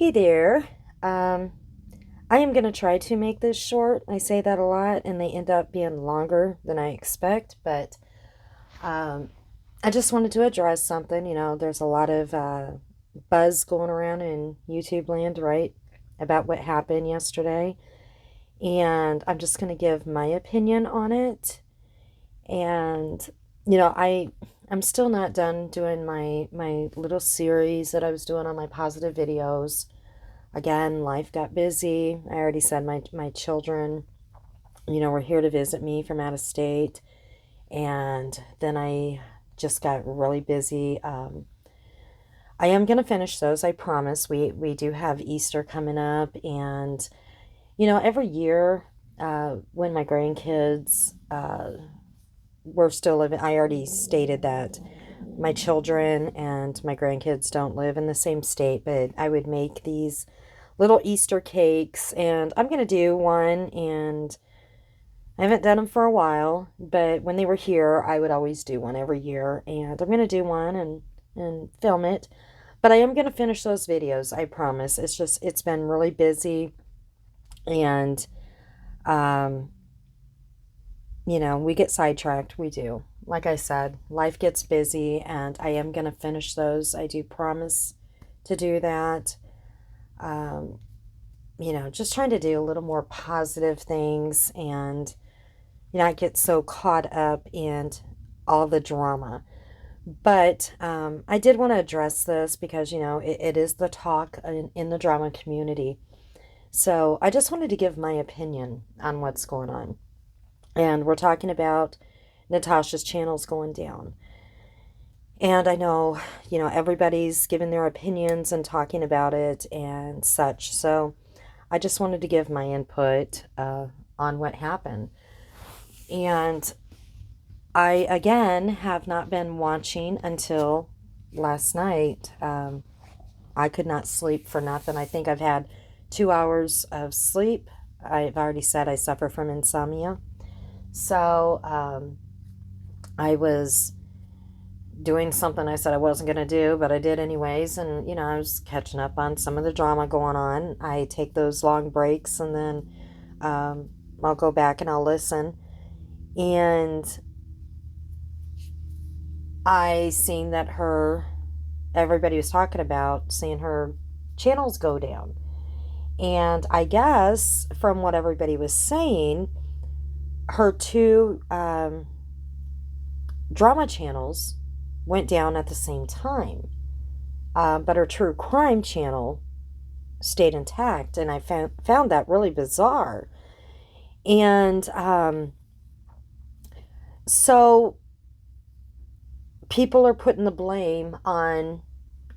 Hey there. Um, I am going to try to make this short. I say that a lot and they end up being longer than I expect, but um, I just wanted to address something. There's a lot of buzz going around in YouTube land, right, about what happened yesterday. And I'm just going to give my opinion on it. And, I'm still not done doing my little series that I was doing on my positive videos. Again, life got busy. I already said my children, were here to visit me from out of state. And then I just got really busy. I am going to finish those, I promise. We do have Easter coming up. And, every year when my grandkids were still living, I already stated that my children and my grandkids don't live in the same state, but I would make these little Easter cakes, and I'm gonna do one, and I haven't done them for a while, but when they were here, I would always do one every year, and I'm gonna do one and film it. But I am gonna finish those videos, I promise. It's been really busy, and um, we get sidetracked. We do. Like I said, life gets busy, and I am gonna finish those. I do promise to do that. Um, just trying to do a little more positive things and not get so caught up in all the drama. But I did want to address this because, it is the talk in the drama community. So I just wanted to give my opinion on what's going on. And we're talking about Natasha's channels going down. And I know, everybody's giving their opinions and talking about it and such. So I just wanted to give my input on what happened. And I, again, have not been watching until last night. I could not sleep for nothing. I think I've had 2 hours of sleep. I've already said I suffer from insomnia. So I was doing something I said I wasn't going to do, but I did anyways. And, I was catching up on some of the drama going on. I take those long breaks and then I'll go back and I'll listen. And I seen that everybody was talking about seeing her channels go down. And I guess from what everybody was saying, her two drama channels went down at the same time. But her true crime channel stayed intact. And I found that really bizarre. And so people are putting the blame on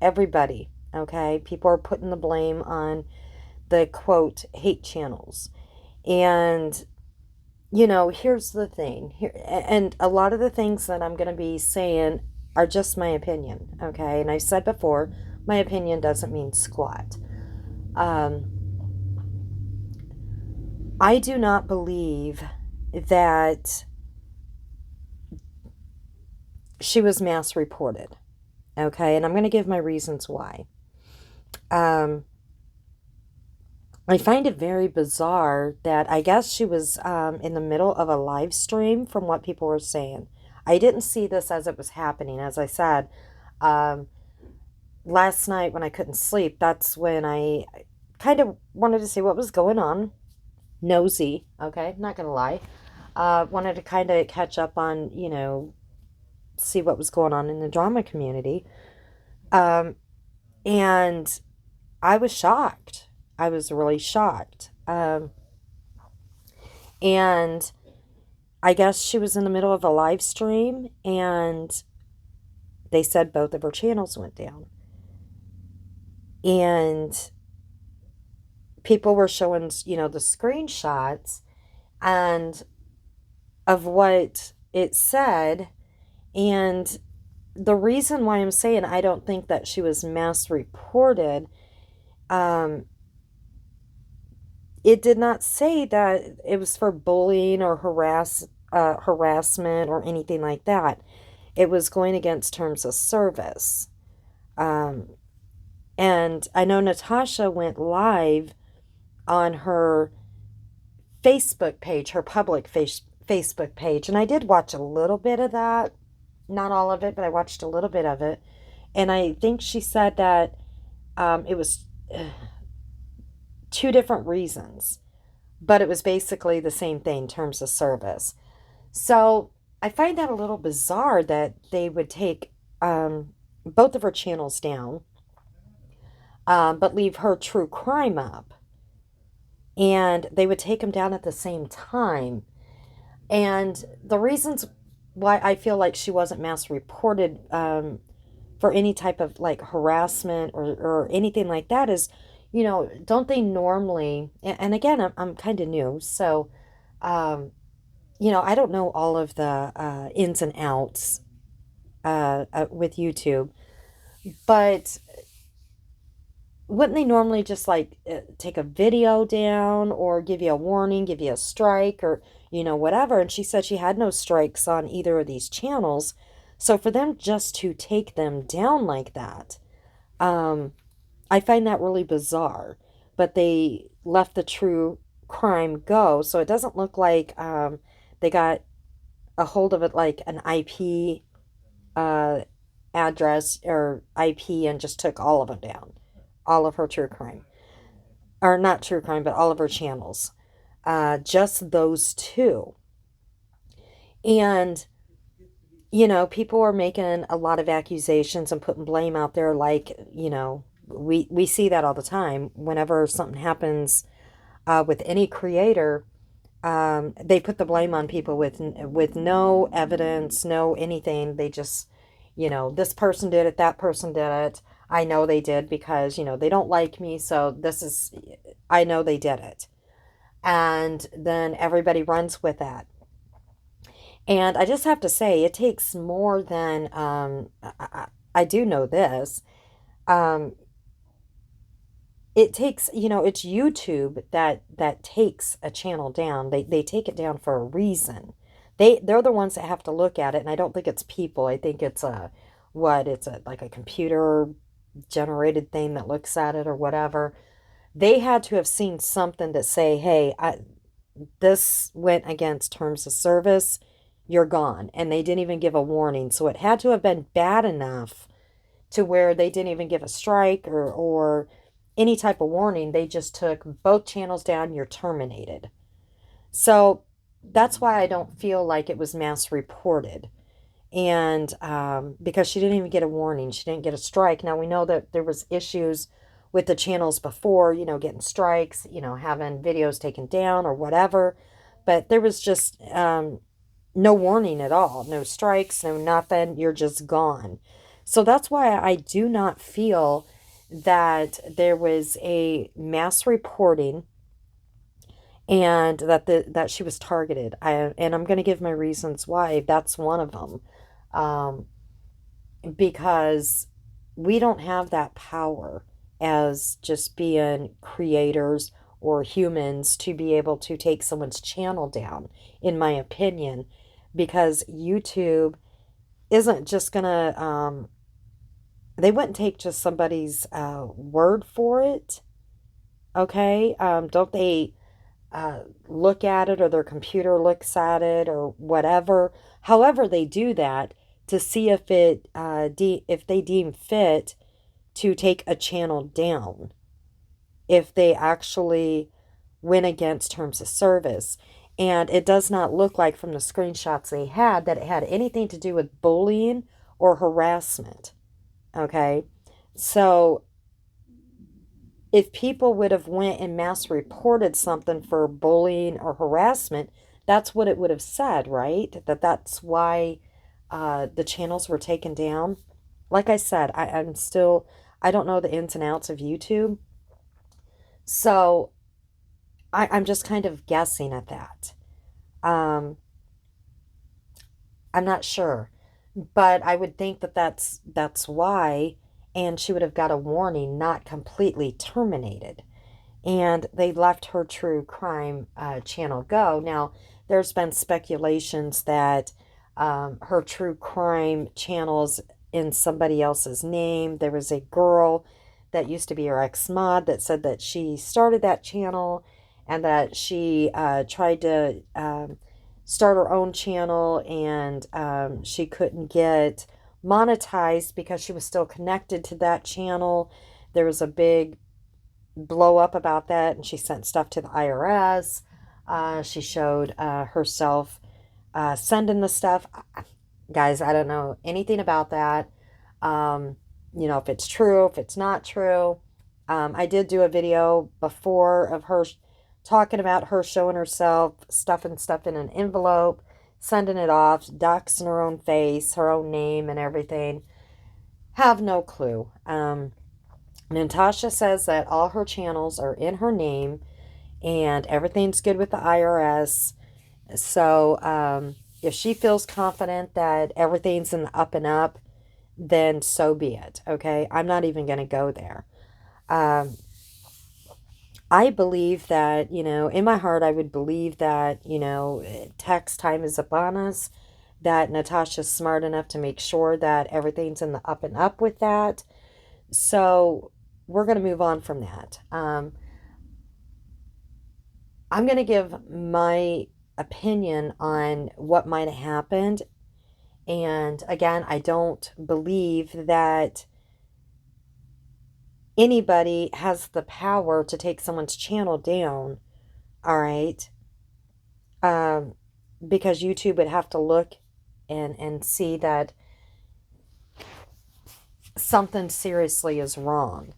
everybody, okay? People are putting the blame on the quote hate channels. And here's the thing. And a lot of the things that I'm going to be saying are just my opinion, okay? And I said before, my opinion doesn't mean squat. I do not believe that she was mass reported, okay? And I'm going to give my reasons why. I find it very bizarre that I guess she was in the middle of a live stream from what people were saying. I didn't see this as it was happening. As I said, um, last night when I couldn't sleep, that's when I kind of wanted to see what was going on. Nosy, okay? Not going to lie. Wanted to kind of catch up on, see what was going on in the drama community. Um, and I was shocked. I was really shocked. And I guess she was in the middle of a live stream and they said both of her channels went down. And people were showing, the screenshots and of what it said. And the reason why I'm saying I don't think that she was mass reported, it did not say that it was for bullying or harassment or anything like that. It was going against terms of service. Um, And I know Natasha went live on her Facebook page, her public Facebook page. And I did watch a little bit of that. Not all of it, but I watched a little bit of it. And I think she said that it was two different reasons, but it was basically the same thing, terms of service. So I find that a little bizarre that they would take both of her channels down, but leave her true crime up. And they would take them down at the same time. And the reasons why I feel like she wasn't mass reported for any type of like harassment or anything like that is, don't they normally, and again, I'm kind of new, so, um, I don't know all of the ins and outs with YouTube, but wouldn't they normally just like take a video down or give you a warning, give you a strike or, whatever? And she said she had no strikes on either of these channels. So for them just to take them down like that, um, I find that really bizarre. But they left the true crime go. So it doesn't look like they got a hold of it like an IP uh, address or IP and just took all of them down, all of her true crime, or not true crime, but all of her channels, just those two. And people are making a lot of accusations and putting blame out there, like we see that all the time. Whenever something happens with any creator, they put the blame on people with no evidence, no anything. They just, this person did it, that person did it. I know they did because, they don't like me, so I know they did it. And then everybody runs with that. And I just have to say, it takes more than, I do know this. Um, it takes, it's YouTube that takes a channel down. They take it down for a reason. They're the ones that have to look at it, and I don't think it's people. I think it's it's a like a computer generated thing that looks at it or whatever. They had to have seen something that say, hey, this went against terms of service. You're gone. And they didn't even give a warning. So it had to have been bad enough to where they didn't even give a strike or any type of warning. They just took both channels down. You're terminated. So that's why I don't feel like it was mass reported. And because she didn't even get a warning, she didn't get a strike. Now we know that there was issues with the channels before, getting strikes, having videos taken down or whatever. But there was just no warning at all, no strikes, no nothing. You're just gone. So that's why I do not feel that there was a mass reporting and that she was targeted. And I'm going to give my reasons why. That's one of them. Um, because we don't have that power as just being creators or humans to be able to take someone's channel down, in my opinion, because YouTube isn't just gonna, they wouldn't take just somebody's word for it, okay? Don't they look at it or their computer looks at it or whatever? However, they do that to see if if they deem fit to take a channel down, if they actually went against terms of service. And it does not look like from the screenshots they had that it had anything to do with bullying or harassment. Okay. So if people would have went and mass reported something for bullying or harassment, that's what it would have said, right? That's why the channels were taken down. Like I said, I don't know the ins and outs of YouTube. So I'm just kind of guessing at that. Um, I'm not sure, but I would think that that's why, and she would have got a warning, not completely terminated. And they left her true crime channel go. Now, there's been speculations that her true crime channels in somebody else's name. There was a girl that used to be her ex-mod that said that she started that channel and that she tried to start her own channel, and she couldn't get monetized because she was still connected to that channel. There was a big blow up about that, and she sent stuff to the IRS. She showed herself sending the stuff. Guys, I don't know anything about that. Um, if it's true, if it's not true. I did do a video before of her talking about her showing herself stuffing stuff in an envelope, sending it off, doxing her own face, her own name, and everything. Have no clue. Natasha says that all her channels are in her name and everything's good with the IRS. So if she feels confident that everything's in the up and up, then so be it. Okay. I'm not even going to go there. I believe that, in my heart, I would believe that, tax time is upon us, that Natasha's smart enough to make sure that everything's in the up and up with that. So we're going to move on from that. I'm going to give my opinion on what might have happened. And again, I don't believe that anybody has the power to take someone's channel down, all right? Because YouTube would have to look and see that something seriously is wrong.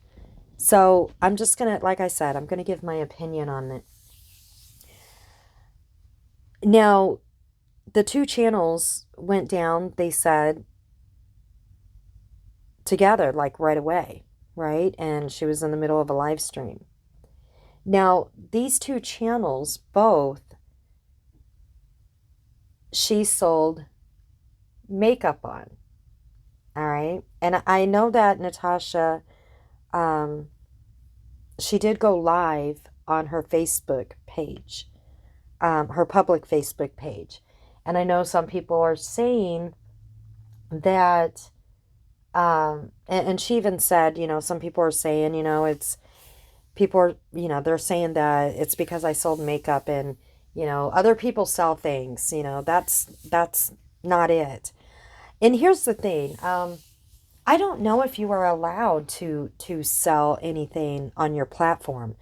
So I'm just going to, like I said, I'm going to give my opinion on it. Now, the two channels went down, they said, together, like right away, right? And she was in the middle of a live stream. Now, these two channels, both, she sold makeup on, all right? And I know that Natasha, she did go live on her Facebook page, her public Facebook page. And I know some people are saying that, and she even said, some people are saying, people are, they're saying that it's because I sold makeup and, other people sell things, that's not it. And here's the thing. I don't know if you are allowed to sell anything on your platform.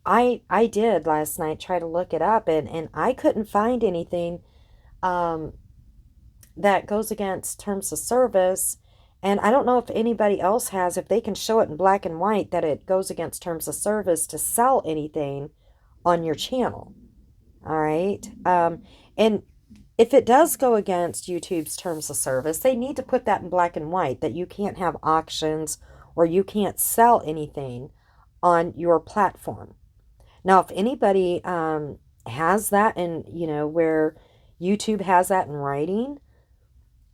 I did last night try to look it up, and I couldn't find anything that goes against terms of service. And I don't know if anybody else has, if they can show it in black and white that it goes against terms of service to sell anything on your channel. All right. And if it does go against YouTube's terms of service, they need to put that in black and white, that you can't have auctions or you can't sell anything on your platform. Now, if anybody has that, and where YouTube has that in writing,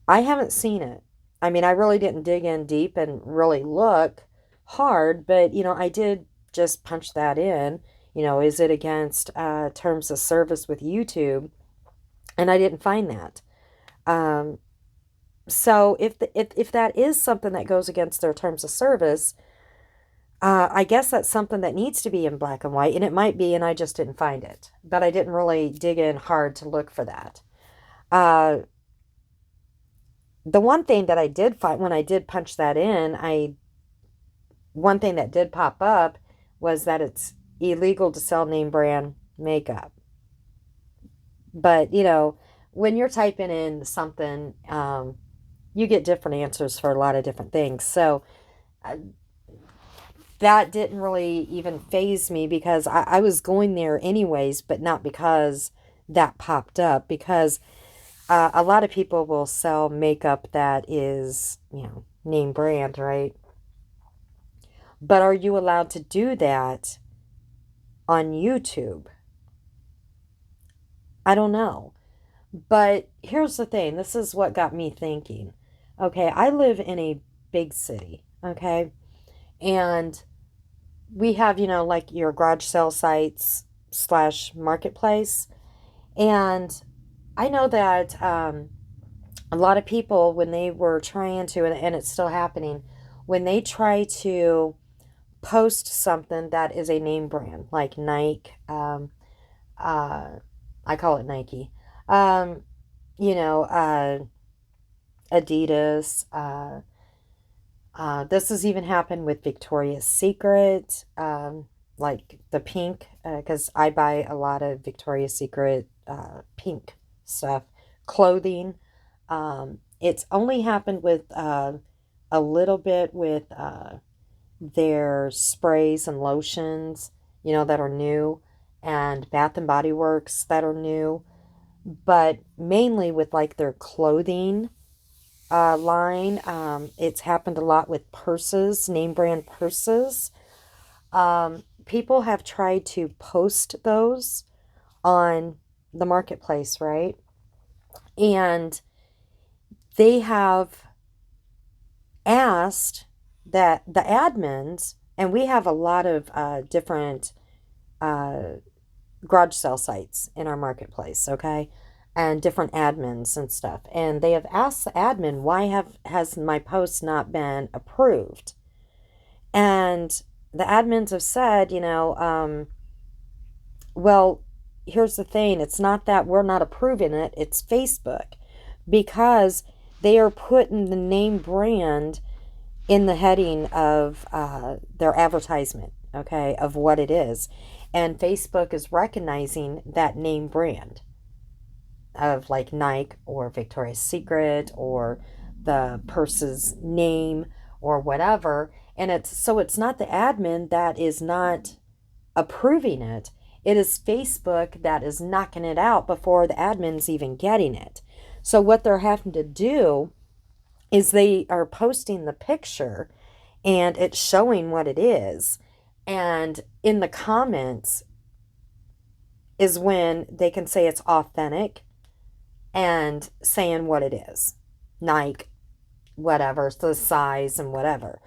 I haven't seen it. I mean, I really didn't dig in deep and really look hard, but I did just punch that in. Is it against terms of service with YouTube? And I didn't find that. So if that is something that goes against their terms of service, I guess that's something that needs to be in black and white, and it might be, and I just didn't find it. But I didn't really dig in hard to look for that. The one thing that I did find when I did punch that in, one thing that did pop up was that it's illegal to sell name brand makeup. But, when you're typing in something, you get different answers for a lot of different things. So that didn't really even faze me, because I was going there anyways, but not because that popped up, because a lot of people will sell makeup that is, name brand, right? But are you allowed to do that on YouTube? I don't know. But here's the thing. This is what got me thinking. Okay, I live in a big city, okay? And we have, like your garage sale sites / marketplace. And I know that a lot of people, when they were trying to, and it's still happening, when they try to post something that is a name brand, like Nike, uh, I call it Nike, um, you know, Adidas. This has even happened with Victoria's Secret, like the pink, because I buy a lot of Victoria's Secret pink stuff, clothing. It's only happened with a little bit with their sprays and lotions, that are new, and Bath and Body Works that are new, but mainly with like their clothing line. It's happened a lot with purses, name brand purses. People have tried to post those on the marketplace, right? And they have asked that the admins, and we have a lot of different uh, garage sale sites in our marketplace, okay? And different admins and stuff. And they have asked the admin, why has my post not been approved? And the admins have said, well, here's the thing. It's not that we're not approving it. It's Facebook, because they are putting the name brand in the heading of their advertisement, okay, of what it is. And Facebook is recognizing that name brand of like Nike or Victoria's Secret or the purse's name or whatever. And it's not the admin that is not approving it. It is Facebook that is knocking it out before the admin's even getting it. So what they're having to do is they are posting the picture and it's showing what it is. And in the comments is when they can say it's authentic and saying what it is. Nike, whatever, the size and whatever.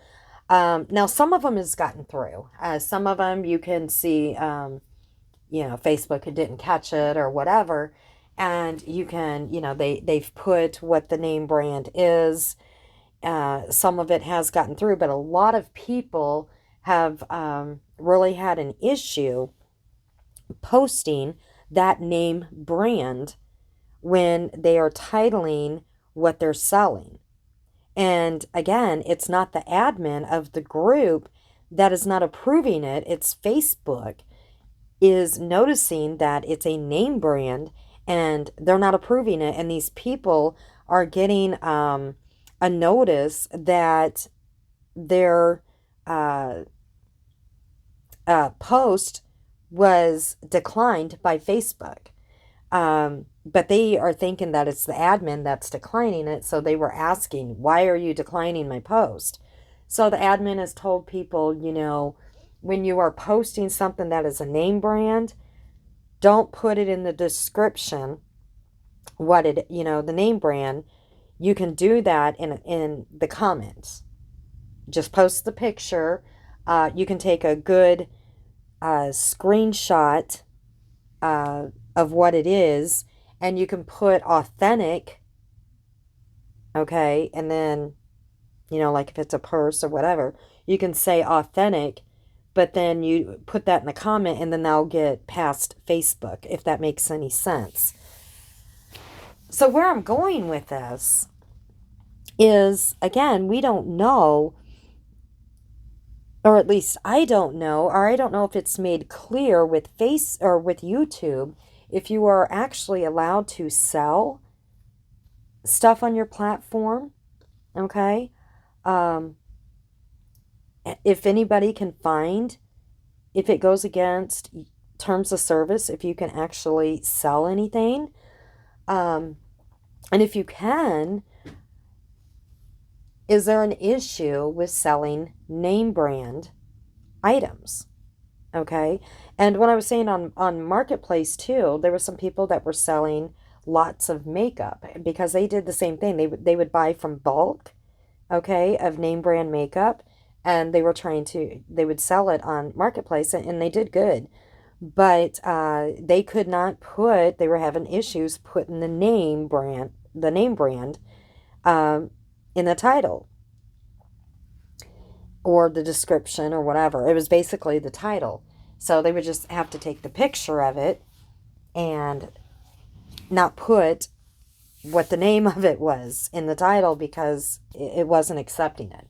Now, some of them has gotten through. Some of them you can see, Facebook didn't catch it or whatever. And you can, they've put what the name brand is. Some of it has gotten through, but a lot of people have really had an issue posting that name brand when they are titling what they're selling. And again, it's not the admin of the group that is not approving it. It's Facebook is noticing that it's a name brand and they're not approving it. And these people are getting a notice that their post was declined by Facebook. But they are thinking that it's the admin that's declining it. So they were asking, why are you declining my post? So the admin has told people, when you are posting something that is a name brand, don't put it in the description the name brand. You can do that in the comments. Just post the picture. You can take a good screenshot of what it is, and you can put authentic, okay, and then, like if it's a purse or whatever, you can say authentic, but then you put that in the comment, and then they'll get past Facebook, if that makes any sense. So where I'm going with this is, again, we don't know, or at least I don't know, or I don't know if it's made clear with with YouTube, if you are actually allowed to sell stuff on your platform, okay? If anybody can find, if it goes against terms of service, if you can actually sell anything, and if you can, is there an issue with selling name brand items? Okay. And when I was saying on Marketplace too, there were some people that were selling lots of makeup because they did the same thing. They would buy from bulk, okay, of name brand makeup, and they would sell it on Marketplace, and they did good. But they could not they were having issues putting the name brand in the title. or the description or whatever. It was basically the title. So they would just have to take the picture of it and not put what the name of it was in the title because it wasn't accepting it.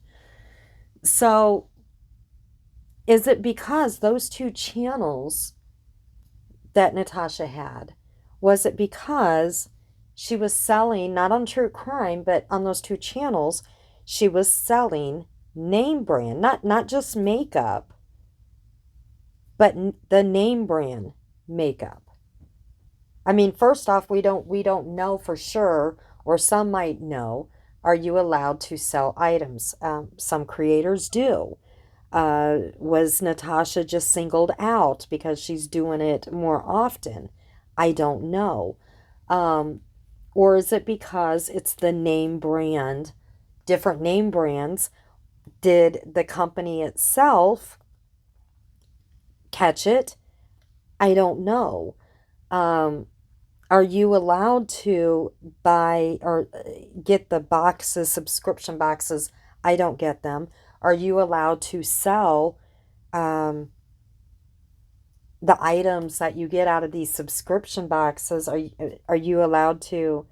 So is it because those two channels that Natasha had, was it because she was selling, not on true crime, but on those two channels, she was selling name brand, not just makeup, but the name brand makeup? I mean, first off, we don't know for sure, or some might know. Are you allowed to sell items? Some creators do. Was Natasha just singled out because she's doing it more often? I don't know. Um, or is it because it's the name brand, different name brands? Did the company itself catch it? I don't know. Um, Are you allowed to buy or get the boxes, subscription boxes? I don't get them. Are you allowed to sell um, the items that you get out of these subscription boxes? Are you allowed to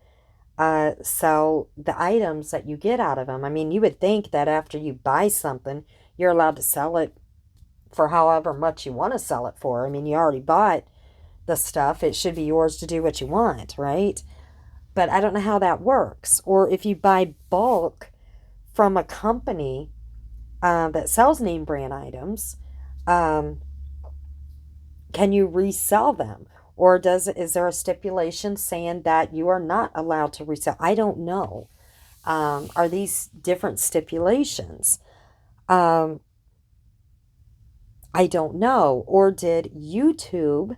sell the items that you get out of them? I mean, you would think that after you buy something, you're allowed to sell it for however much you want to sell it for. I mean, you already bought the stuff. It should be yours to do what you want, right? But I don't know how that works. Or if you buy bulk from a company that sells name brand items, um, can you resell them? Or is there a stipulation saying that you are not allowed to resell? I don't know. Are these different stipulations? Um, I don't know. Or did YouTube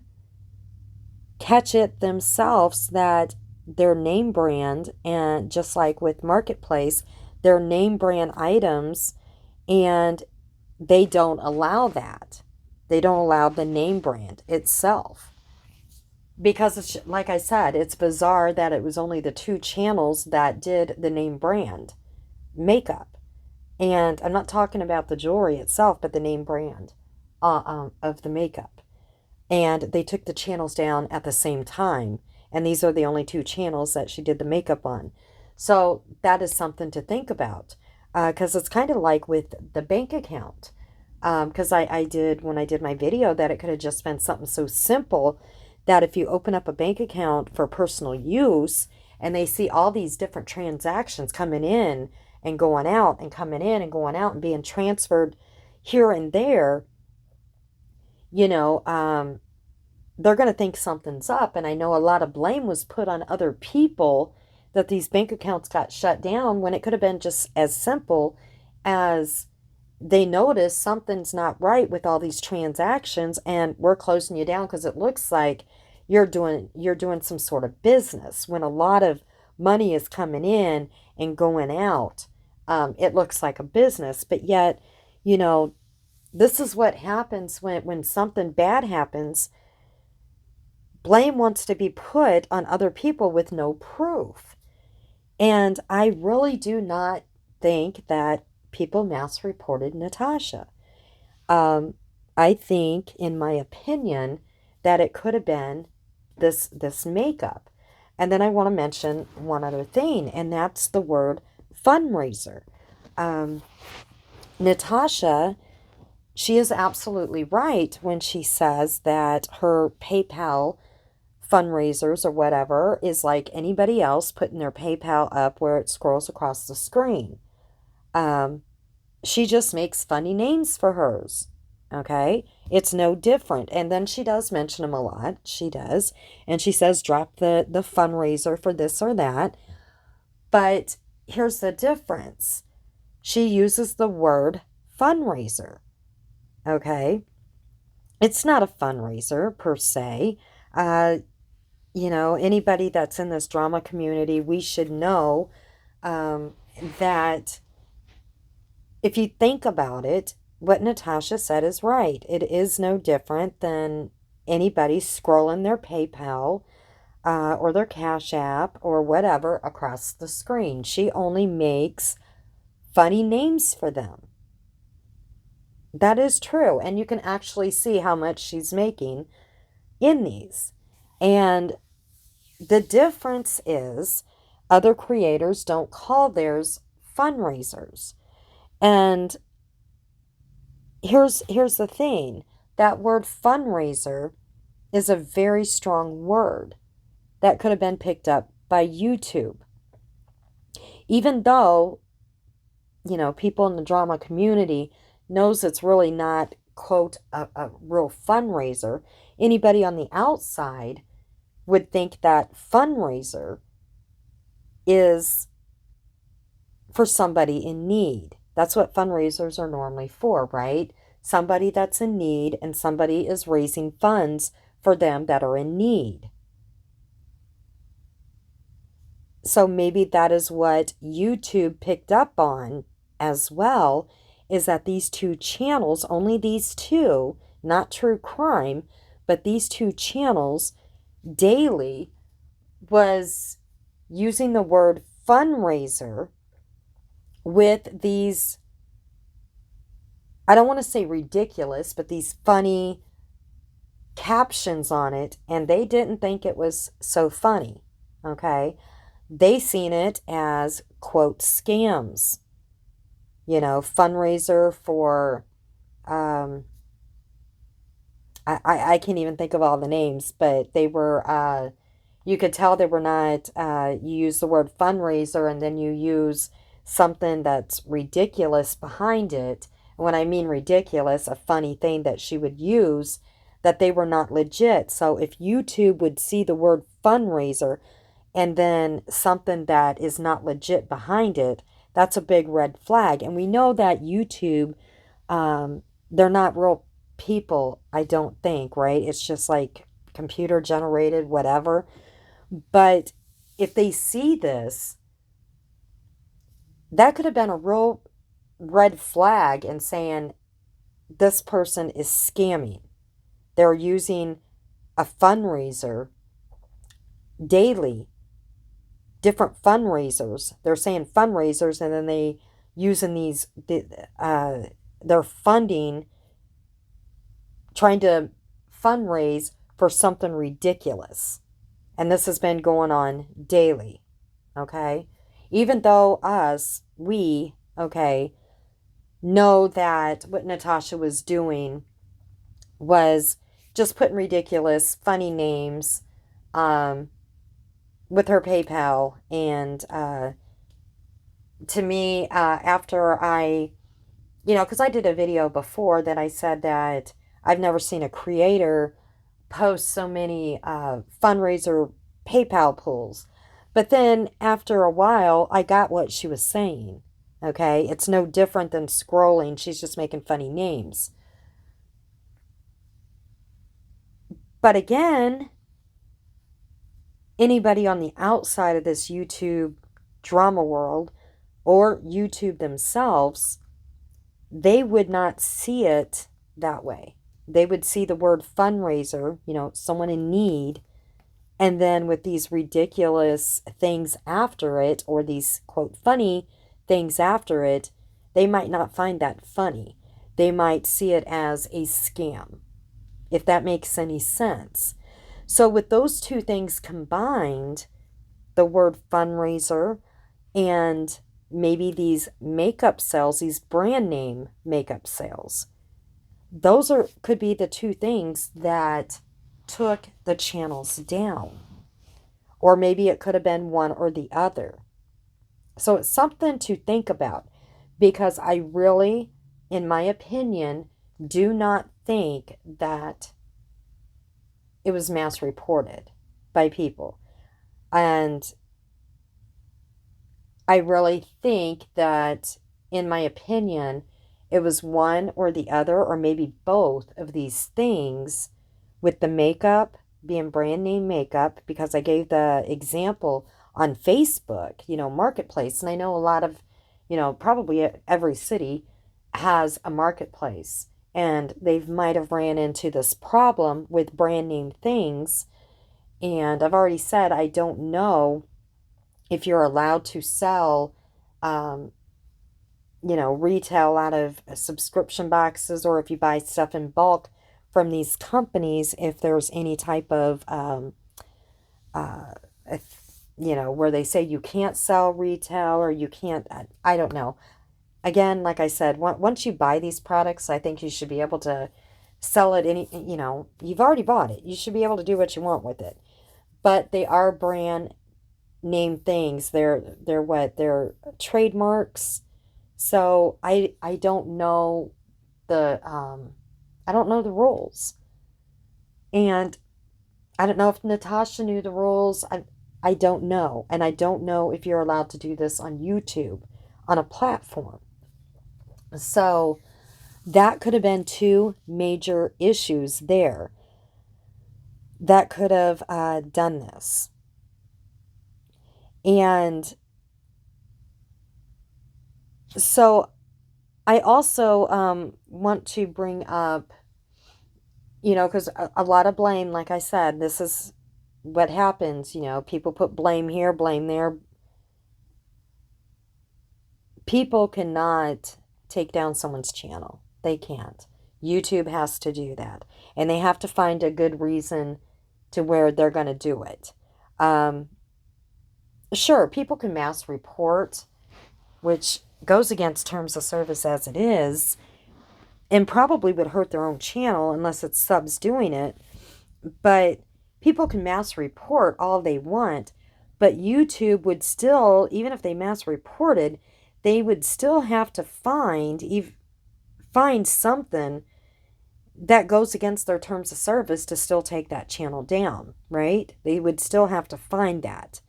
catch it themselves that their name brand, and just like with Marketplace, their name brand items, and they don't allow that. They don't allow the name brand itself. Because it's, like I said, it's bizarre that it was only the two channels that did the name brand makeup. And I'm not talking about the jewelry itself, but the name brand of the makeup. And they took the channels down at the same time. And these are the only two channels that she did the makeup on. So that is something to think about. Because it's kind of like with the bank account. Because I did, when I did my video, that it could have just been something so simple that if you open up a bank account for personal use and they see all these different transactions coming in and going out and coming in and going out and being transferred here and there, you know, they're going to think something's up. And I know a lot of blame was put on other people that these bank accounts got shut down when it could have been just as simple as they notice something's not right with all these transactions and we're closing you down because it looks like you're doing some sort of business when a lot of money is coming in and going out. It looks like a business, but yet, you know, this is what happens when something bad happens. Blame wants to be put on other people with no proof. And I really do not think that people mass reported Natasha. Um, I think, in my opinion, that it could have been this makeup. And then I want to mention one other thing, and that's the word fundraiser. Um, Natasha, she is absolutely right when she says that her PayPal fundraisers or whatever is like anybody else putting their PayPal up where it scrolls across the screen. Um, she just makes funny names for hers. Okay? It's no different. And then she does mention them a lot. She does. And she says, drop the fundraiser for this or that. But here's the difference. She uses the word fundraiser. Okay? It's not a fundraiser per se. Anybody that's in this drama community, we should know that if you think about it, what Natasha said is right. It is no different than anybody scrolling their PayPal or their Cash App or whatever across the screen. She only makes funny names for them. That is true. And you can actually see how much she's making in these. And the difference is other creators don't call theirs fundraisers. And here's the thing. That word fundraiser is a very strong word that could have been picked up by YouTube. Even though, people in the drama community knows it's really not, quote, a real fundraiser, anybody on the outside would think that fundraiser is for somebody in need. That's what fundraisers are normally for, right? Somebody that's in need, and somebody is raising funds for them that are in need. So maybe that is what YouTube picked up on as well, is that these two channels, only these two, not true crime, but these two channels daily was using the word fundraiser with these, I don't want to say ridiculous, but these funny captions on it, and they didn't think it was so funny, okay? They seen it as, quote, scams, fundraiser for, um, I can't even think of all the names, but they were, you could tell they were not, you use the word fundraiser and then you use something that's ridiculous behind it. And when I mean ridiculous, a funny thing that she would use, that they were not legit. So if YouTube would see the word fundraiser and then something that is not legit behind it, that's a big red flag. And we know that YouTube, they're not real people, I don't think, right? It's just like computer generated, whatever. But if they see this, that could have been a real red flag in saying this person is scamming. They're using a fundraiser daily, different fundraisers. They're saying fundraisers, and then they using these, they're funding, trying to fundraise for something ridiculous. And this has been going on daily, okay? Even though we, okay, know that what Natasha was doing was just putting ridiculous, funny names with her PayPal. And to me, after because I did a video before that I said that I've never seen a creator post so many fundraiser PayPal pools. But then after a while, I got what she was saying. Okay, it's no different than scrolling. She's just making funny names. But again, anybody on the outside of this YouTube drama world or YouTube themselves, they would not see it that way. They would see the word fundraiser, someone in need, and then with these ridiculous things after it, or these, quote, funny things after it, they might not find that funny. They might see it as a scam, if that makes any sense. So with those two things combined, the word fundraiser and maybe these makeup sales, these brand name makeup sales, those could be the two things that took the channels down. Or maybe it could have been one or the other. So it's something to think about, because I really, in my opinion, do not think that it was mass reported by people. And I really think that, in my opinion, it was one or the other, or maybe both of these things, with the makeup being brand name makeup, because I gave the example on Facebook, marketplace. And I know a lot of, probably every city has a marketplace. And they might have ran into this problem with brand name things. And I've already said I don't know if you're allowed to sell retail out of subscription boxes, or if you buy stuff in bulk from these companies, if there's any type of, uh, if, where they say you can't sell retail or you can't, I don't know. Again, like I said, once you buy these products, I think you should be able to sell it you've already bought it. You should be able to do what you want with it. But they are brand name things. They're what? They're trademarks. So I don't know the rules. And I don't know if Natasha knew the rules. I don't know. And I don't know if you're allowed to do this on YouTube on a platform. So that could have been two major issues there that could have done this. And so I also want to bring up, because a lot of blame, like I said, this is what happens. People put blame here, blame there. People cannot take down someone's channel. They can't. YouTube has to do that. And they have to find a good reason to where they're going to do it. Sure, people can mass report, which goes against terms of service as it is, and probably would hurt their own channel unless it's subs doing it. But people can mass report all they want, but YouTube would still, even if they mass reported, they would still have to find something that goes against their terms of service to still take that channel down, right? They would still have to find that.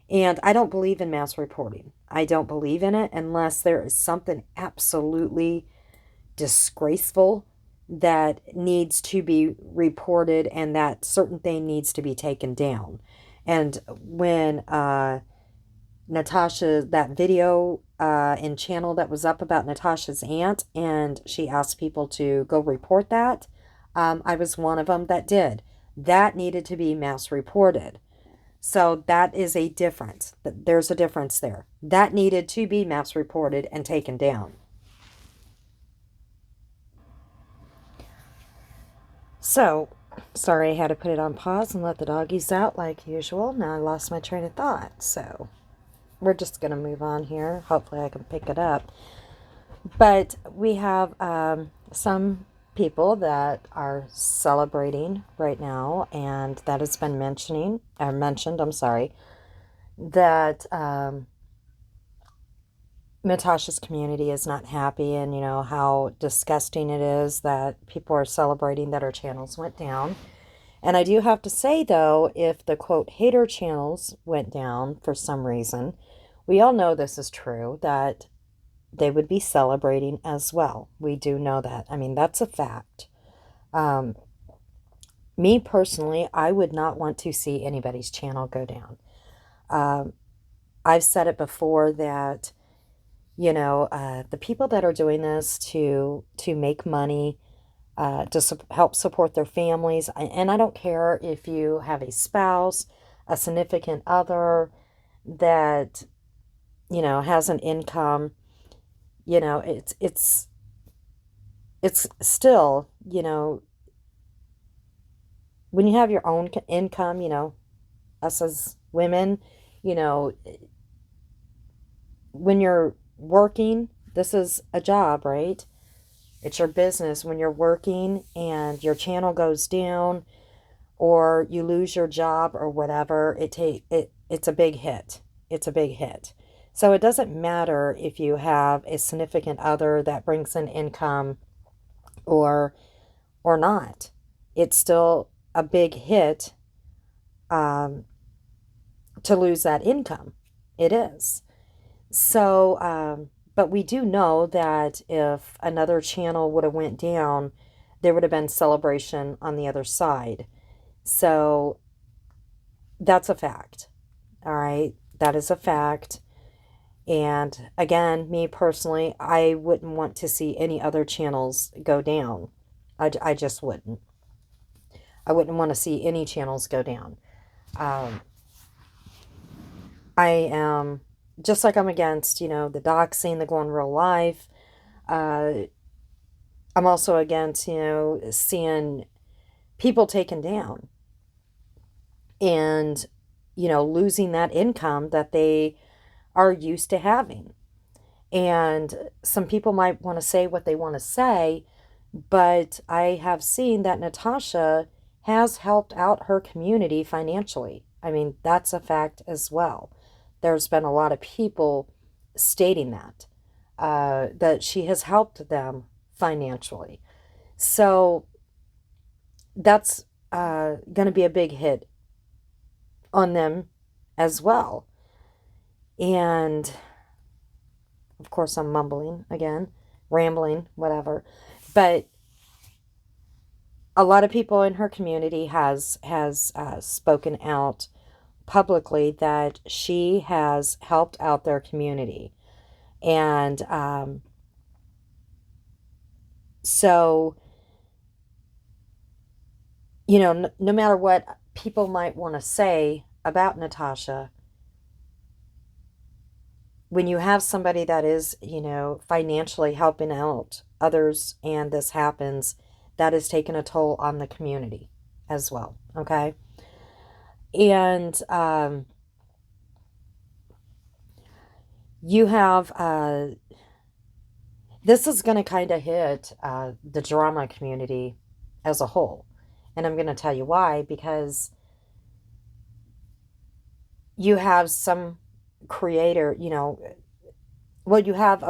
And I don't believe in mass reporting. I don't believe in it unless there is something absolutely disgraceful that needs to be reported and that certain thing needs to be taken down. And when Natasha, that video and channel that was up about Natasha's aunt, and she asked people to go report that, I was one of them that did. That needed to be mass reported. So that is a difference. There's a difference there. That needed to be mass reported and taken down. So, sorry I had to put it on pause and let the doggies out like usual. Now I lost my train of thought. So, we're just going to move on here. Hopefully I can pick it up. But we have some people that are celebrating right now, and that has been mentioned, that Natasha's community is not happy, and how disgusting it is that people are celebrating that her channels went down. And I do have to say, though, if the quote hater channels went down for some reason, we all know this is true, that they would be celebrating as well. We do know that. I mean, that's a fact. Me personally, I would not want to see anybody's channel go down. I've said it before that, the people that are doing this to make money, to help support their families, and I don't care if you have a spouse, a significant other that, has an income, it's still, when you have your own income, us as women, you know, when you're working, this is a job, right? It's your business. When you're working and your channel goes down or you lose your job or whatever, it's a big hit. It's a big hit. So it doesn't matter if you have a significant other that brings in income or not. It's still a big hit to lose that income. It is. So, but we do know that if another channel would have went down, there would have been celebration on the other side. So that's a fact. All right. That is a fact. And again, me personally, I wouldn't want to see any other channels go down. I just wouldn't. I wouldn't want to see any channels go down. I am just like I'm against, the doxing, the going real life. Uh, I'm also against, seeing people taken down and, losing that income that they are used to having. And some people might want to say what they want to say, but I have seen that Natasha has helped out her community financially. I mean, that's a fact as well. There's been a lot of people stating that she has helped them financially. So that's going to be a big hit on them as well. And of course, I'm mumbling again, rambling, whatever. But a lot of people in her community has spoken out publicly that she has helped out their community, and so no matter what people might want to say about Natasha, when you have somebody that is, financially helping out others and this happens, that is taking a toll on the community as well. Okay. And you have, this is going to kind of hit the drama community as a whole. And I'm going to tell you why, because you have some creator, well, you have,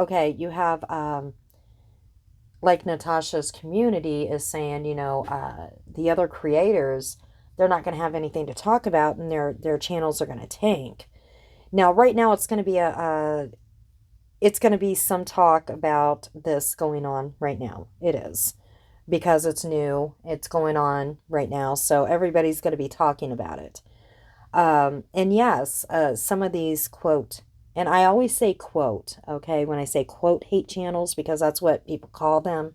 like Natasha's community is saying, the other creators, they're not going to have anything to talk about and their channels are going to tank. Now, right now, it's going to be some talk about this going on right now. It is because it's new. It's going on right now. So everybody's going to be talking about it. And yes, some of these quote, and I always say quote, okay, when I say quote hate channels, because that's what people call them.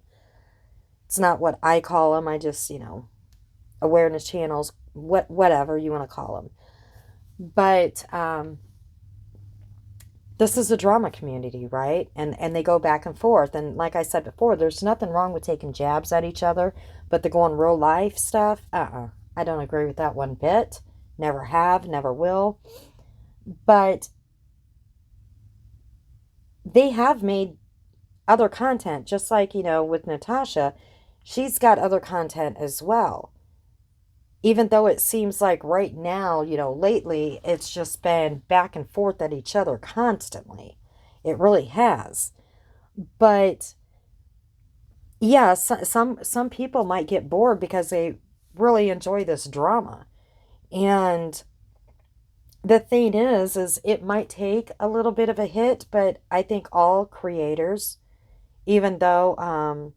It's not what I call them. I just, awareness channels, whatever you want to call them. But this is a drama community, right? And they go back and forth. And like I said before, there's nothing wrong with taking jabs at each other, but the going real life stuff, I don't agree with that one bit. Never have, never will. But they have made other content, just like, with Natasha, she's got other content as well. Even though it seems like right now, lately, it's just been back and forth at each other constantly. It really has. But yeah, some people might get bored because they really enjoy this drama. And the thing is it might take a little bit of a hit, but I think all creators, even though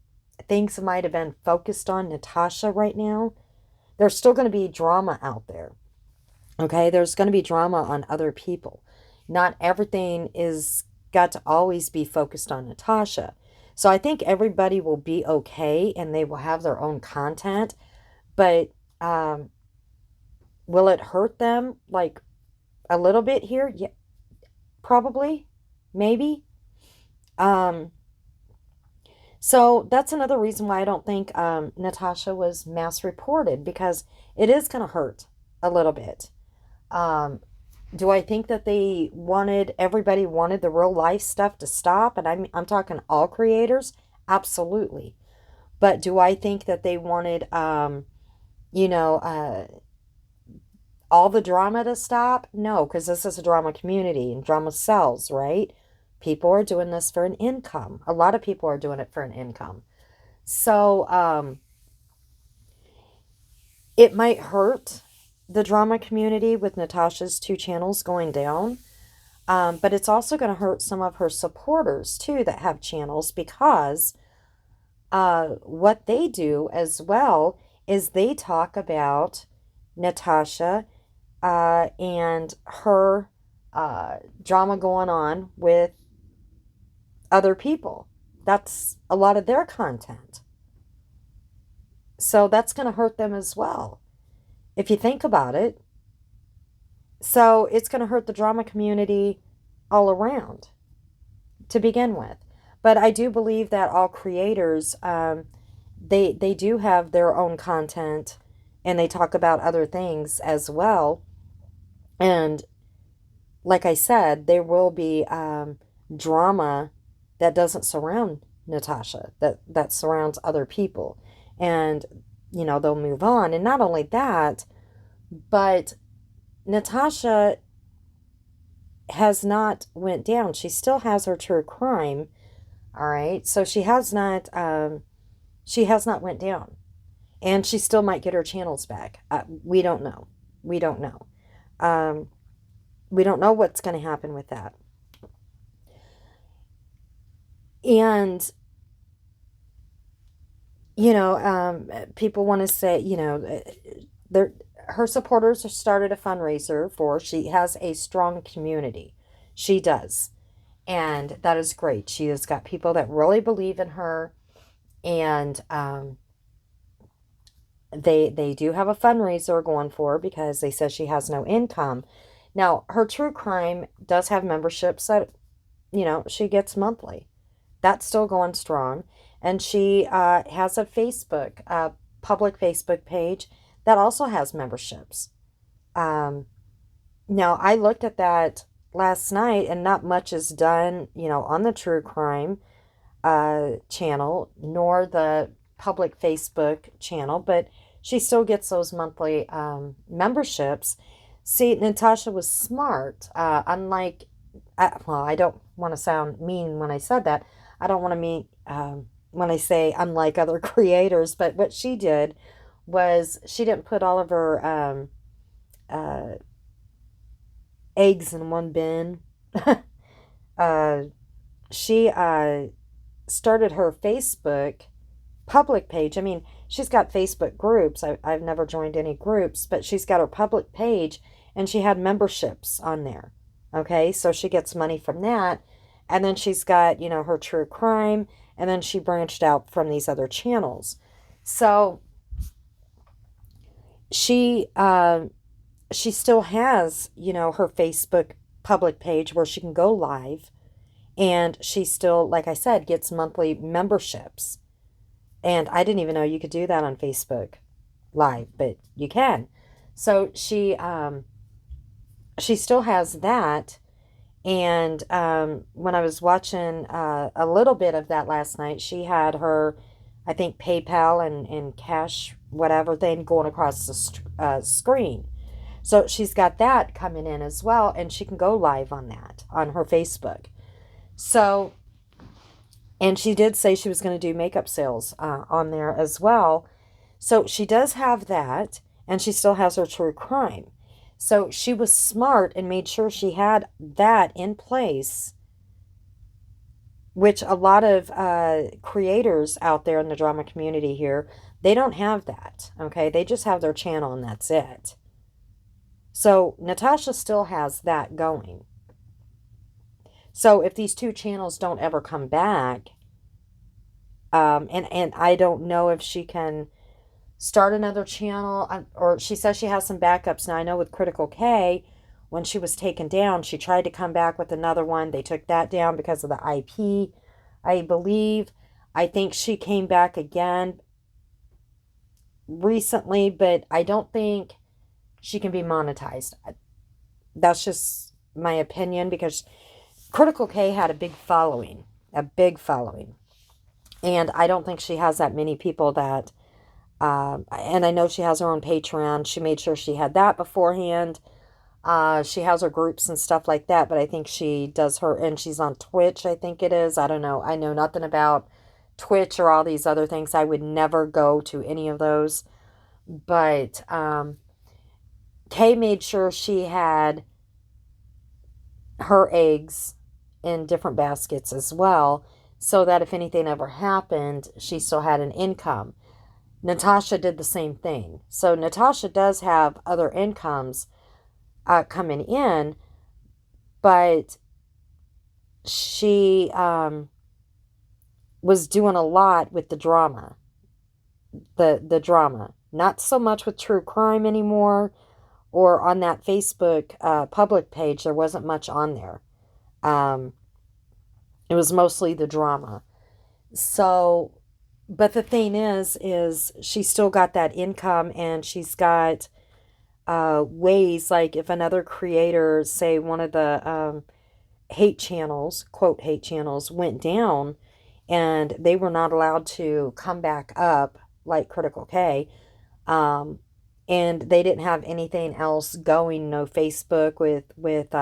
things might have been focused on Natasha right now, there's still going to be drama out there. Okay, there's going to be drama on other people. Not everything is got to always be focused on Natasha. So I think everybody will be okay and they will have their own content, but um, will it hurt them like a little bit here? Yeah, probably, maybe. Um, so that's another reason why I don't think Natasha was mass reported because it is going to hurt a little bit. Um, do I think that everybody wanted the real life stuff to stop? And I'm talking all creators? Absolutely. But do I think that they wanted, you know, uh, all the drama to stop? No, because this is a drama community and drama sells, right? People are doing this for an income. A lot of people are doing it for an income. So, it might hurt the drama community with Natasha's two channels going down. But it's also going to hurt some of her supporters too that have channels because what they do as well is they talk about Natasha and her drama going on with other people. That's a lot of their content. So that's going to hurt them as well. If you think about it, so it's going to hurt the drama community all around to begin with. But I do believe that all creators, they do have their own content, and they talk about other things as well. And like I said, there will be drama that doesn't surround Natasha, that surrounds other people. And, they'll move on. And not only that, but Natasha has not went down. She still has her true crime. All right. So she has not went down, and she still might get her channels back. We don't know. We don't know. Um, we don't know what's going to happen with that. And, people want to say, her supporters started a fundraiser for, she has a strong community. She does. And that is great. She has got people that really believe in her. And they do have a fundraiser going for her because they said she has no income. Now, her true crime does have memberships that, she gets monthly. That's still going strong. And she has a public Facebook page that also has memberships. Um, Now, I looked at that last night, and not much is done, on the true crime channel, nor the public Facebook channel, but she still gets those monthly memberships. See, Natasha was smart, unlike, well, I don't want to sound mean when I said that. I don't want to mean when I say unlike other creators, but what she did was she didn't put all of her uh, eggs in one bin. uh, she started her Facebook public page. I mean, she's got Facebook groups. I've never joined any groups, but she's got her public page, and she had memberships on there. Okay, so she gets money from that. And then she's got, her true crime, and then she branched out from these other channels. So she she still has, her Facebook public page where she can go live, and she still, like I said, gets monthly memberships. And I didn't even know you could do that on Facebook Live, but you can. So she still has that. And when I was watching a little bit of that last night, she had her, I think, PayPal and cash, whatever thing going across the screen. So she's got that coming in as well, and she can go live on that on her Facebook. So, and she did say she was going to do makeup sales on there as well. So she does have that, and she still has her true crime. So she was smart and made sure she had that in place, which a lot of creators out there in the drama community here, they don't have that, okay? They just have their channel and that's it. So Natasha still has that going. So if these two channels don't ever come back, and I don't know if she can start another channel, or she says she has some backups. Now, I know with Critical K, when she was taken down, she tried to come back with another one. They took that down because of the IP, I believe. I think she came back again recently, but I don't think she can be monetized. That's just my opinion, because Critical K had a big following, And I don't think she has that many people that, and I know she has her own Patreon. She made sure she had that beforehand. She has her groups and stuff like that, but I think she does her, and she's on Twitch, I think it is. I don't know. I know nothing about Twitch or all these other things. I would never go to any of those. But Kay made sure she had her eggs in different baskets as well, so that if anything ever happened, she still had an income. Natasha did the same thing. So Natasha does have other incomes coming in, but she was doing a lot with the drama. The drama. Not so much with true crime anymore, or on that Facebook public page, there wasn't much on there. Um, it was mostly the drama. So, but the thing is she's still got that income, and she's got ways, like if another creator, say one of the hate channels, quote hate channels, went down and they were not allowed to come back up like Critical K, um, and they didn't have anything else going, no Facebook with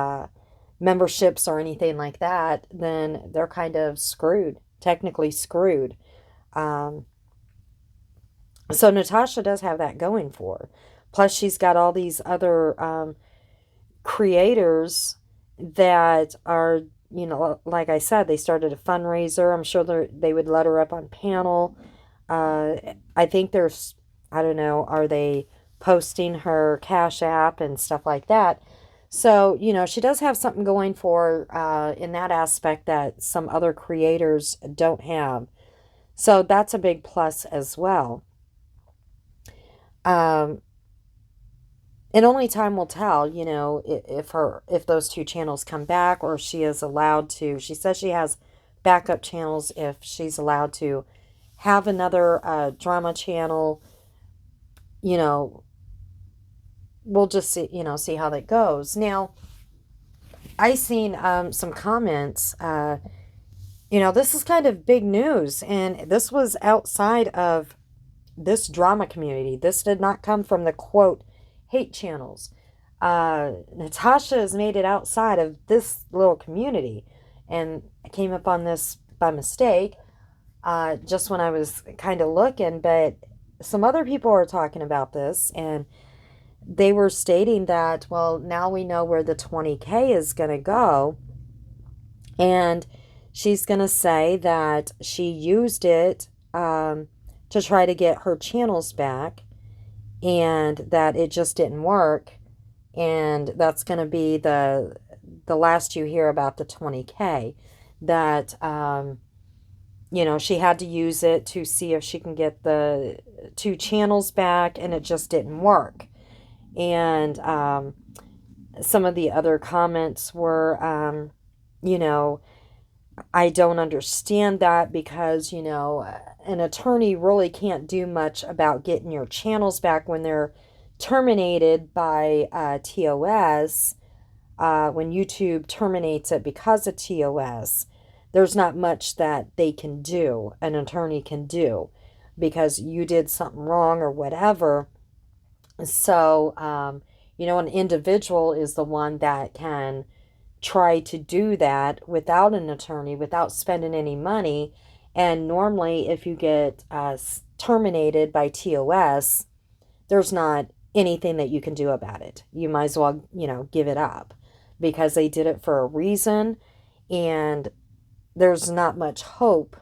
memberships or anything like that, then they're kind of screwed, technically screwed. Um, so Natasha does have that going for her. Plus, she's got all these other creators that are, like I said, they started a fundraiser. I'm sure they would let her up on panel. I think there's, I don't know, are they posting her Cash App and stuff like that? So, she does have something going for in that aspect that some other creators don't have. So that's a big plus as well. Um, and only time will tell, if those two channels come back, or she is allowed to. She says she has backup channels if she's allowed to have another drama channel. You know, we'll just see how that goes. Now, I seen some comments. This is kind of big news, and this was outside of this drama community. This did not come from the quote hate channels. Natasha has made it outside of this little community, and I came up on this by mistake just when I was kind of looking, but some other people are talking about this, and they were stating that, well, now we know where the 20K is going to go, and she's going to say that she used it to try to get her channels back, and that it just didn't work, and that's going to be the last you hear about the 20K, that she had to use it to see if she can get the two channels back, and it just didn't work. And some of the other comments were, I don't understand that, because, an attorney really can't do much about getting your channels back when they're terminated by TOS. When YouTube terminates it because of TOS, there's not much that they can do, an attorney can do, because you did something wrong or whatever. So, an individual is the one that can try to do that without an attorney, without spending any money. And normally, if you get terminated by TOS, there's not anything that you can do about it. You might as well, give it up, because they did it for a reason, and there's not much hope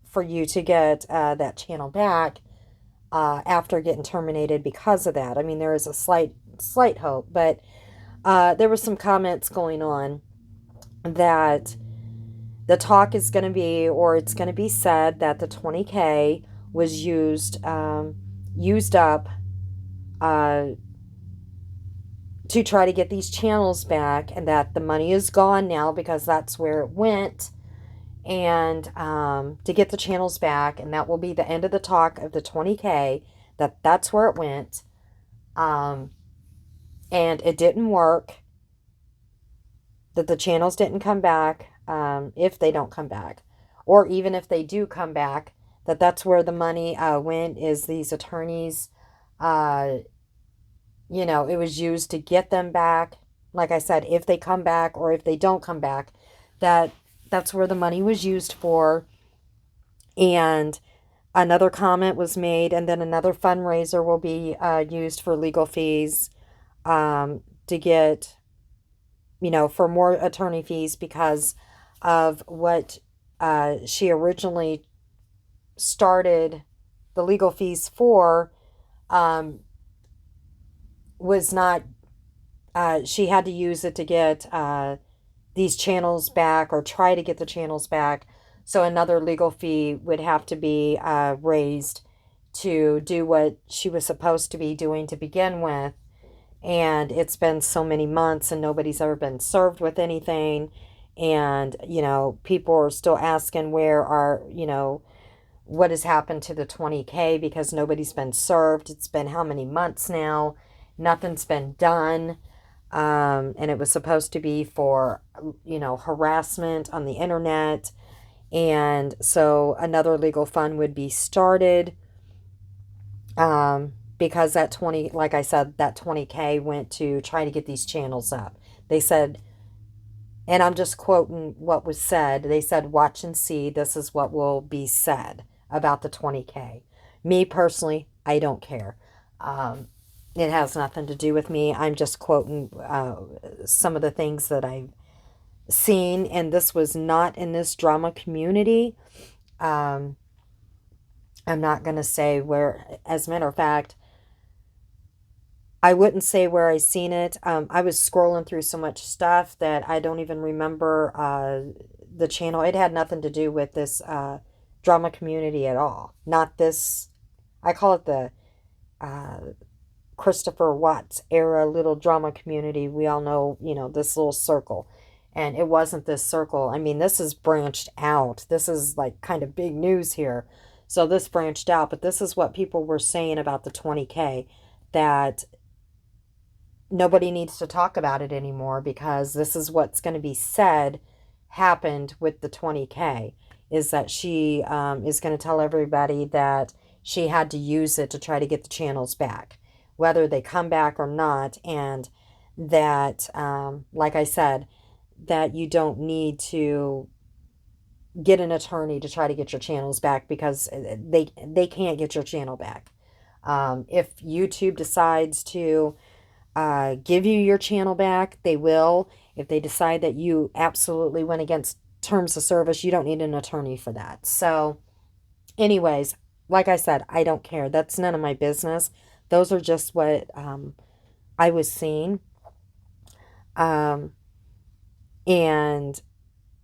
for you to get that channel back after getting terminated because of that. I mean, there is a slight hope, but there were some comments going on that the talk is going to be, or it's going to be said, that the 20K was used up to try to get these channels back, and that the money is gone now because that's where it went, and to get the channels back, and that will be the end of the talk of the 20K, that's where it went, and it didn't work, that the channels didn't come back, if they don't come back, or even if they do come back, that's where the money went, is these attorneys, it was used to get them back. Like I said, if they come back or if they don't come back, that's where the money was used for. And another comment was made, and then another fundraiser will be used for legal fees, to get, for more attorney fees, because of what she originally started the legal fees for, was not, she had to use it to get these channels back, or try to get the channels back. So another legal fee would have to be raised to do what she was supposed to be doing to begin with. And it's been so many months, and nobody's ever been served with anything. And, people are still asking where are, what has happened to the 20K because nobody's been served. It's been how many months now? Nothing's been done. And it was supposed to be for, harassment on the internet. And so another legal fund would be started, because that 20, like I said, that 20K went to try to get these channels up. They said, and I'm just quoting what was said. They said, watch and see. This is what will be said about the 20K. Me personally, I don't care. It has nothing to do with me. I'm just quoting some of the things that I've seen, and this was not in this drama community. Um, I'm not going to say where, as a matter of fact, I wouldn't say where I seen it. I was scrolling through so much stuff that I don't even remember the channel. It had nothing to do with this drama community at all. Not this, I call it the uh, Christopher Watts era little drama community. We all know, this little circle. And it wasn't this circle. I mean, this is branched out. This is like kind of big news here. So this branched out, but this is what people were saying about the 20K, that nobody needs to talk about it anymore because this is what's going to be said happened with the 20K, is that she is going to tell everybody that she had to use it to try to get the channels back, whether they come back or not. And that, like I said, that you don't need to get an attorney to try to get your channels back because they can't get your channel back. If YouTube decides to give you your channel back, they will. If they decide that you absolutely went against terms of service, you don't need an attorney for that. So, anyways, like I said, I don't care. That's none of my business. Those are just what I was seeing. Um, and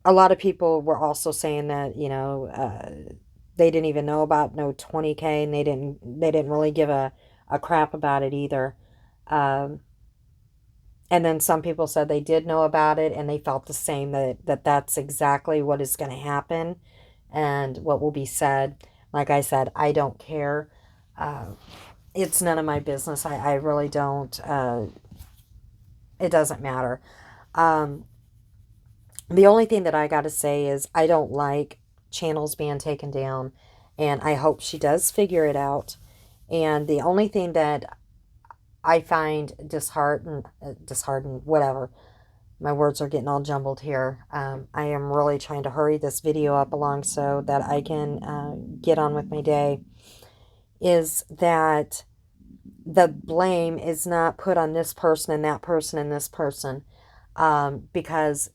a lot of people were also saying that, they didn't even know about no 20K, and they didn't really give a crap about it either. Um, And then some people said they did know about it and they felt the same, that that's exactly what is going to happen and what will be said. Like I said, I don't care. Uh, it's none of my business. I really don't. It doesn't matter. Um, the only thing that I got to say is I don't like channels being taken down, and I hope she does figure it out. And the only thing that I find disheartened, whatever. My words are getting all jumbled here. I am really trying to hurry this video up along so that I can get on with my day. Is that the blame is not put on this person and that person and this person, because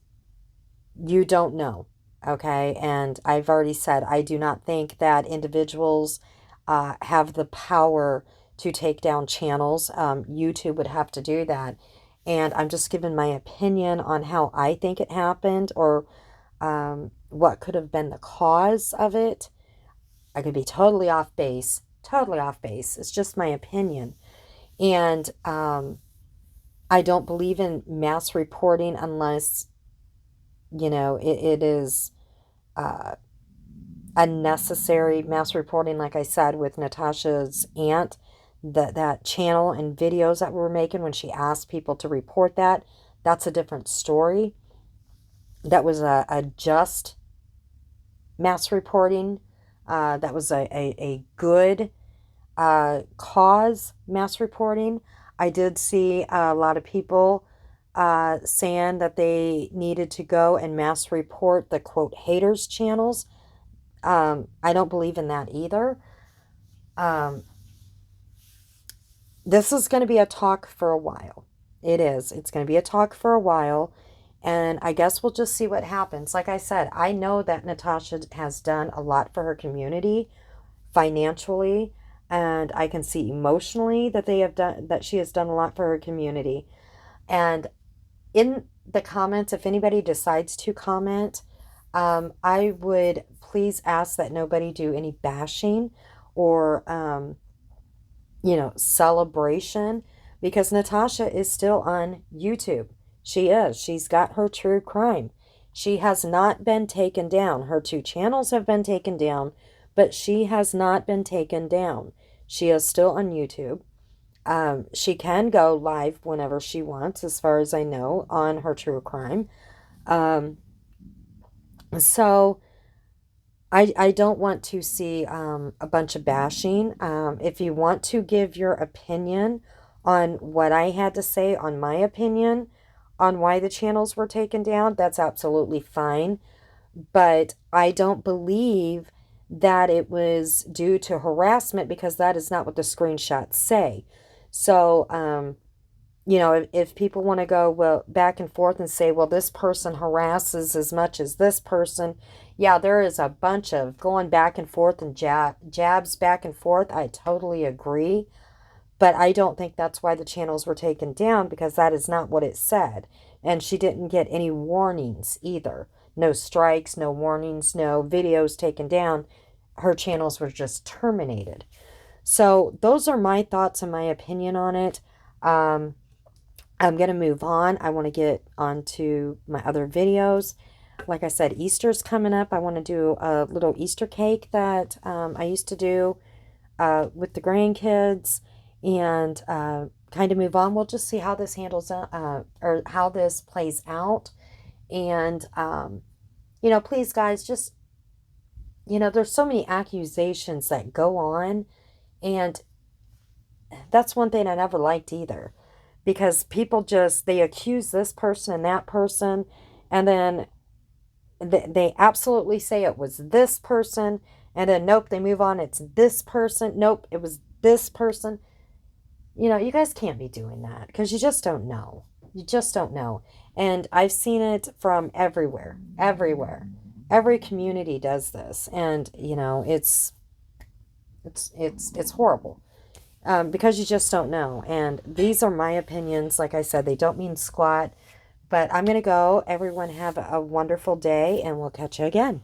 you don't know. Okay. And I've already said, I do not think that individuals have the power to take down channels. YouTube would have to do that. And I'm just giving my opinion on how I think it happened, or what could have been the cause of it. I could be totally off base, totally off base. It's just my opinion. And I don't believe in mass reporting unless, it is unnecessary mass reporting, like I said, with Natasha's aunt, that channel and videos that we were making when she asked people to report that. That's a different story. That was a just mass reporting. That was a good cause mass reporting. I did see a lot of people saying that they needed to go and mass report the quote haters channels. I don't believe in that either. Um, this is going to be a talk for a while. It is. It's going to be a talk for a while. And I guess we'll just see what happens. Like I said, I know that Natasha has done a lot for her community financially, and I can see emotionally that she has done a lot for her community. And in the comments, if anybody decides to comment, I would please ask that nobody do any bashing or celebration, because Natasha is still on YouTube. She is. She's got her true crime. She has not been taken down. Her 2 channels have been taken down, but she has not been taken down. She is still on YouTube. She can go live whenever she wants, as far as I know, on her true crime. Um, so I don't want to see a bunch of bashing. If you want to give your opinion on what I had to say, on my opinion on why the channels were taken down, that's absolutely fine. But I don't believe that it was due to harassment, because that is not what the screenshots say. So, if people want to go well back and forth and say, well, this person harasses as much as this person, yeah, there is a bunch of going back and forth and jabs back and forth. I totally agree. But I don't think that's why the channels were taken down, because that is not what it said. And she didn't get any warnings either. No strikes, no warnings, no videos taken down. Her channels were just terminated. So those are my thoughts and my opinion on it. I'm going to move on. I want to get on to my other videos. Like I said, Easter's coming up. I want to do a little Easter cake that I used to do with the grandkids, and kind of move on. We'll just see how this handles or how this plays out. And, please, guys, just, there's so many accusations that go on, and that's one thing I never liked either, because people they accuse this person and that person, and then they absolutely say it was this person, and then nope, they move on, it's this person, nope, it was this person. You guys can't be doing that, because you just don't know. You just don't know. And I've seen it from everywhere, everywhere. Every community does this, and it's horrible. Because you just don't know. And these are my opinions. Like I said, they don't mean squat. But I'm going to go. Everyone have a wonderful day, and we'll catch you again.